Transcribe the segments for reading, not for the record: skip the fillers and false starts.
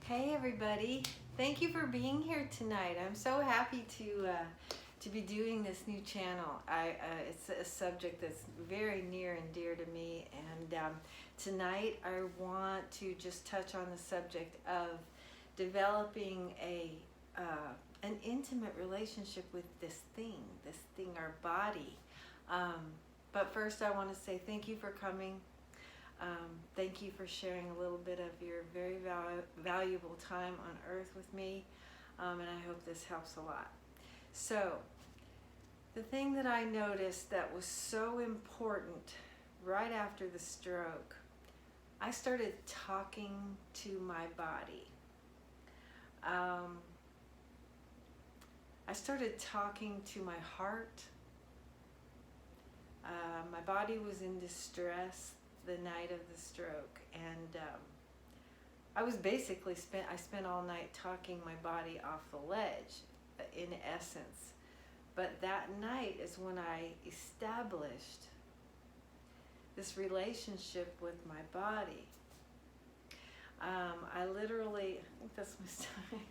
Hey everybody, thank you for being here tonight. I'm so happy to be doing this new channel. It's a subject that's very near and dear to me, and tonight I want to just touch on the subject of developing an intimate relationship with this thing, our body. But first I want to say thank you for coming. Thank you for sharing a little bit of your very valuable time on earth with me, and I hope this helps a lot. So, the thing that I noticed that was so important right after the stroke, I started talking to my body. I started talking to my heart. My body was in distress the night of the stroke, and I was basically I spent all night talking my body off the ledge, in essence. But that night is when I established this relationship with my body. I think that's my stomach.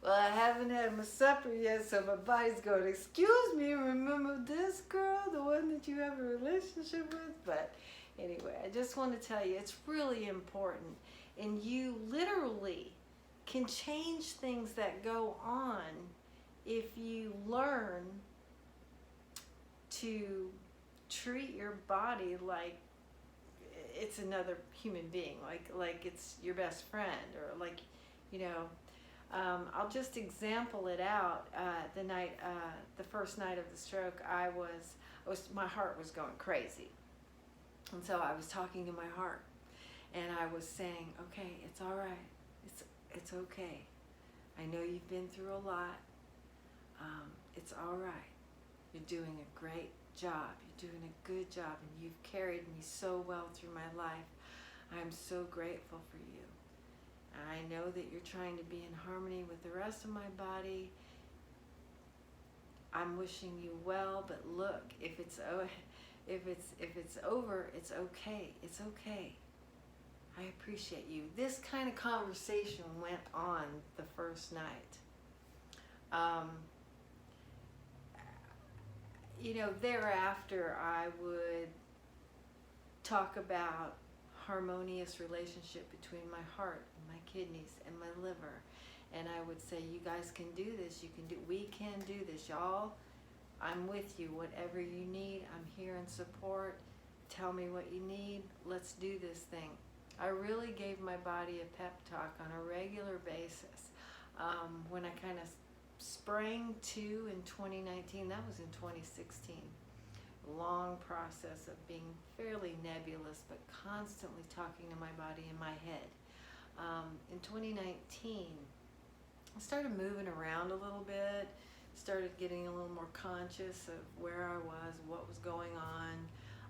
Well, I haven't had my supper yet, so my body's going, excuse me, remember this girl, the one that you have a relationship with? But anyway, I just want to tell you, it's really important. And you literally can change things that go on if you learn to treat your body like it's another human being, like it's your best friend, or like, you know, I'll just example it out. The first night of the stroke, my heart was going crazy. And so I was talking to my heart, and I was saying, okay, it's all right. It's okay. I know you've been through a lot. It's all right. You're doing a great job. You're doing a good job, and you've carried me so well through my life. I'm so grateful for you. I know that you're trying to be in harmony with the rest of my body. I'm wishing you well, but look, if it's over, it's okay. It's okay. I appreciate you. This kind of conversation went on the first night. Thereafter I would talk about harmonious relationship between my heart and my kidneys and my liver, and I would say, you guys can do this. We can do this, y'all. I'm with you. Whatever you need, I'm here in support. Tell me what you need. Let's do this thing. I really gave my body a pep talk on a regular basis. When I kind of sprang to in 2019, that was in 2016. Long process of being fairly nebulous, but constantly talking to my body in my head. In 2019, I started moving around a little bit, started getting a little more conscious of where I was, what was going on.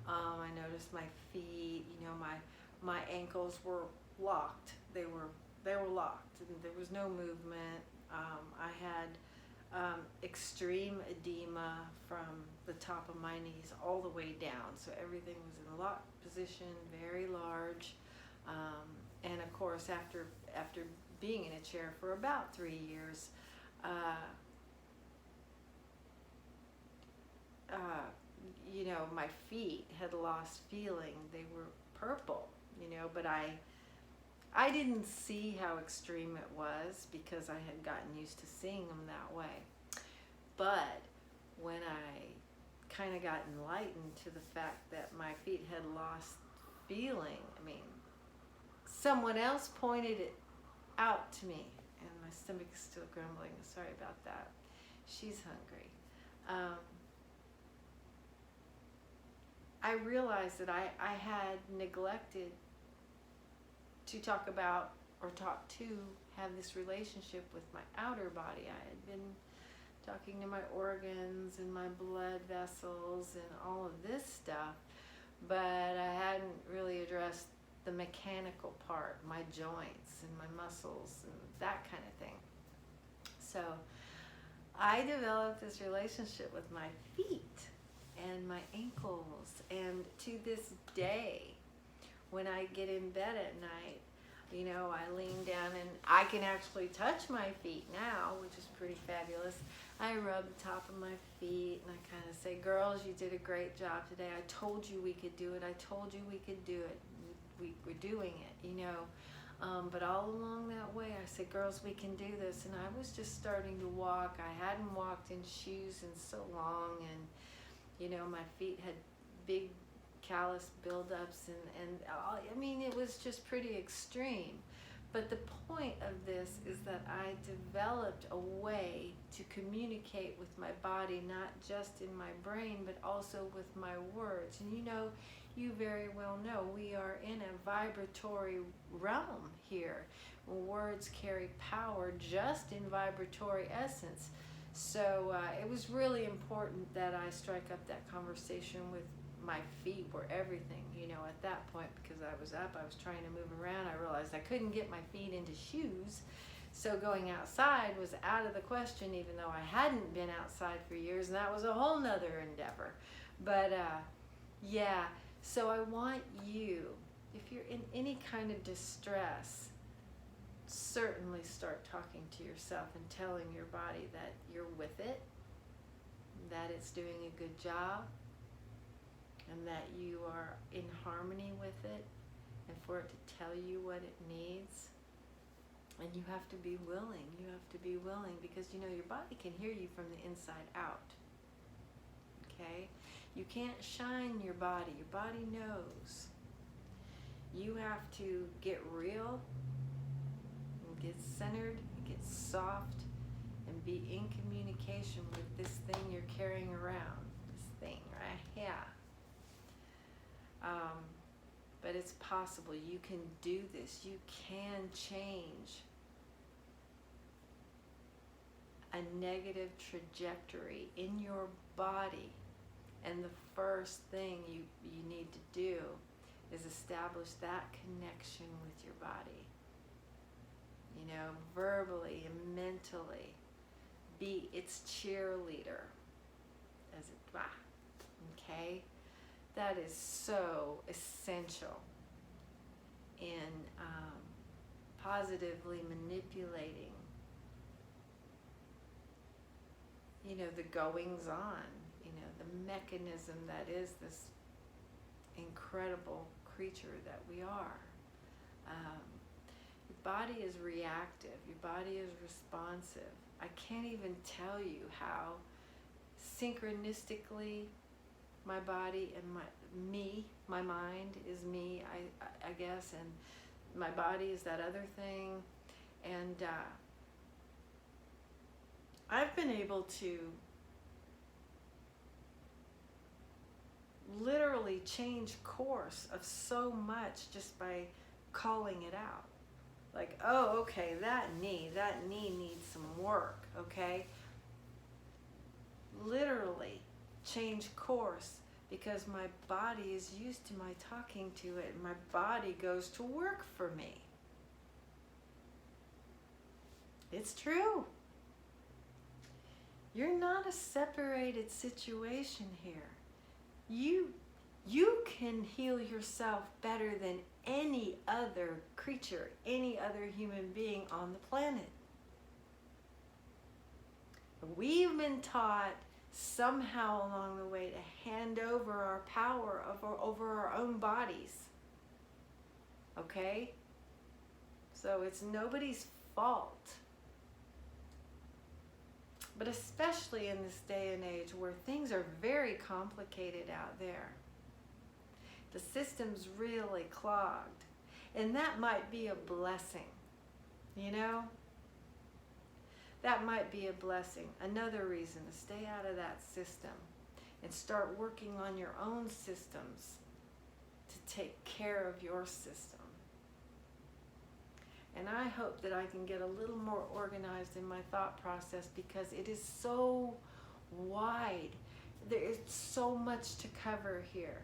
I noticed my feet, my ankles were locked. They were locked, and there was no movement. I had extreme edema from the top of my knees all the way down, so everything was in a locked position, very large. And of course, after being in a chair for about 3 years, my feet had lost feeling. They were purple, but I didn't see how extreme it was because I had gotten used to seeing them that way. But when I kind of got enlightened to the fact that my feet had lost feeling, someone else pointed it out to me, and my stomach is still grumbling. Sorry about that. She's hungry. I realized that I had neglected to talk about or talk to have this relationship with my outer body. I had been talking to my organs and my blood vessels and all of this stuff, but I hadn't really addressed the mechanical part, my joints and my muscles and that kind of thing. So I developed this relationship with my feet and my ankles, and to this day, when I get in bed at night, I lean down I can actually touch my feet now, which is pretty fabulous. I rub the top of my feet and I kind of say, girls, you did a great job today. I told you we could do it. I told you we could do it. We're doing it, you know. But all along that way, I said, girls, we can do this. And I was just starting to walk. I hadn't walked in shoes in so long. And, you know, my feet had big callus buildups. And I mean, it was just pretty extreme. But the point of this is that I developed a way to communicate with my body, not just in my brain, but also with my words. And you know, you very well know we are in a vibratory realm here. Words carry power just in vibratory essence. So it was really important that I strike up that conversation with my feet were everything, you know, at that point, because I was up, I was trying to move around. I realized I couldn't get my feet into shoes. So going outside was out of the question, even though I hadn't been outside for years, and that was a whole nother endeavor. But yeah, so I want you, if you're in any kind of distress, certainly start talking to yourself and telling your body that you're with it, that it's doing a good job, and that you are in harmony with it, and for it to tell you what it needs. And you have to be willing. You have to be willing, because you know your body can hear you from the inside out. Okay? You can't shine your body. Your body knows. You have to get real, and get centered, and get soft, and be in communication with this thing you're carrying around. This thing right here. But it's possible. You can do this. You can change a negative trajectory in your body. And the first thing you need to do is establish that connection with your body. You know, verbally and mentally. Be its cheerleader. As it, okay? That is so essential in positively manipulating, you know, the goings on, you know, the mechanism that is this incredible creature that we are. Your body is reactive. Your body is responsive. I can't even tell you how synchronistically my body and my mind is me, I guess, and my body is that other thing. And I've been able to literally change course of so much just by calling it out. Like, oh, okay, that knee needs some work, okay? Literally change course, because my body is used to my talking to it, and my body goes to work for me. It's true. You're not a separated situation here. You can heal yourself better than any other creature, any other human being on the planet. We've been taught somehow along the way to hand over our power over our own bodies. Okay? So it's nobody's fault. But especially in this day and age where things are very complicated out there. The system's really clogged. And that might be a blessing, you know? That might be a blessing. Another reason to stay out of that system and start working on your own systems to take care of your system. And I hope that I can get a little more organized in my thought process, because it is so wide. There is so much to cover here.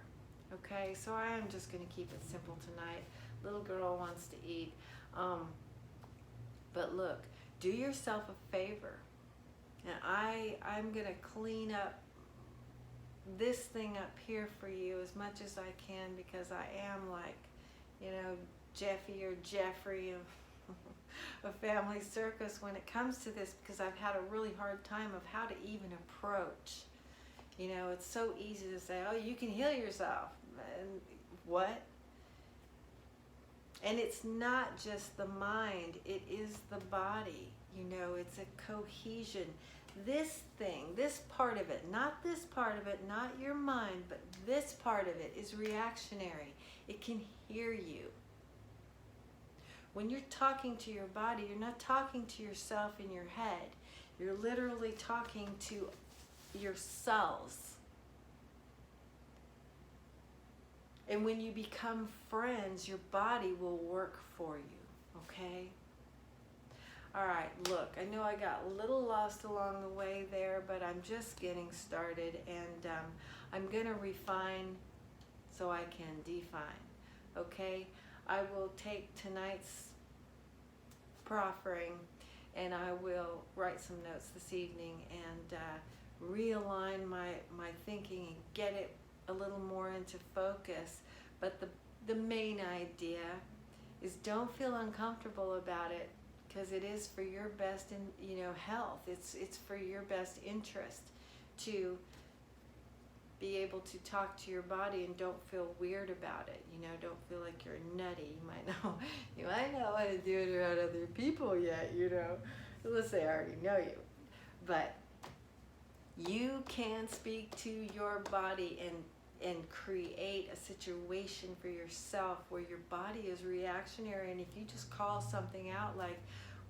Okay, so I am just going to keep it simple tonight. Little girl wants to eat. But look, do yourself a favor. And I'm going to clean up this thing up here for you as much as I can, because I am like, you know, Jeffy or Jeffrey a family circus when it comes to this, because I've had a really hard time of how to even approach. You know, it's so easy to say, oh, you can heal yourself. And what? And it's not just the mind, it is the body. You know, it's a cohesion. This thing, this part of it, not this part of it, not your mind, but this part of it is reactionary. It can hear you. When you're talking to your body, you're not talking to yourself in your head. You're literally talking to your cells. And when you become friends, your body will work for you, okay? All right, look, I know I got a little lost along the way there, but I'm just getting started, and I'm going to refine so I can define, okay? I will take tonight's proffering, and I will write some notes this evening and realign my thinking and get it a little more into focus. But the main idea is, don't feel uncomfortable about it, because it is for your best health. It's for your best interest to be able to talk to your body and don't feel weird about it. You know, don't feel like you're nutty. You might not want to do it around other people yet, you know, unless they already know you. But you can speak to your body and create a situation for yourself where your body is reactionary. And if you just call something out like,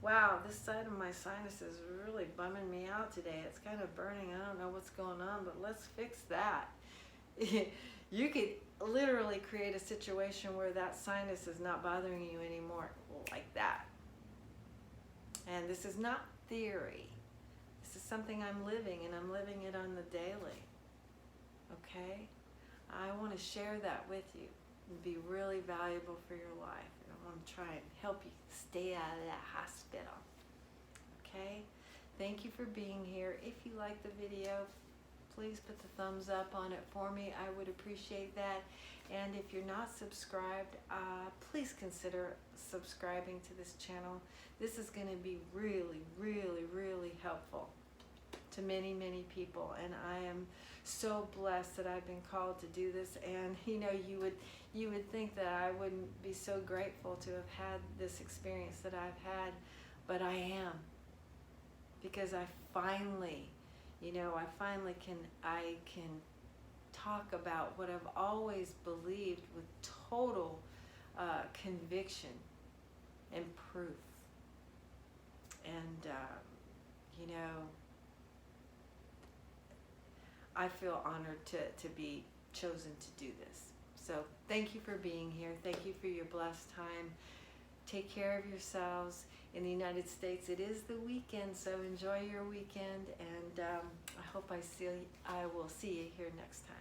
wow, this side of my sinus is really bumming me out today, it's kind of burning, I don't know what's going on, but let's fix that. You could literally create a situation where that sinus is not bothering you anymore, like that. And this is not theory. This is something I'm living, and I'm living it on the daily. Okay? I want to share that with you and be really valuable for your life. And I want to try and help you stay out of that hospital. Okay? Thank you for being here. If you like the video, please put the thumbs up on it for me. I would appreciate that. And if you're not subscribed, please consider subscribing to this channel. This is going to be really, really, really helpful to many, many people. And I am so blessed that I've been called to do this. And you know, you would think that I wouldn't be so grateful to have had this experience that I've had, but I am, because I finally can talk about what I've always believed with total conviction and proof. And I feel honored to be chosen to do this. So thank you for being here. Thank you for your blessed time. Take care of yourselves. In the United States, it is the weekend, so enjoy your weekend, and I hope I will see you here next time.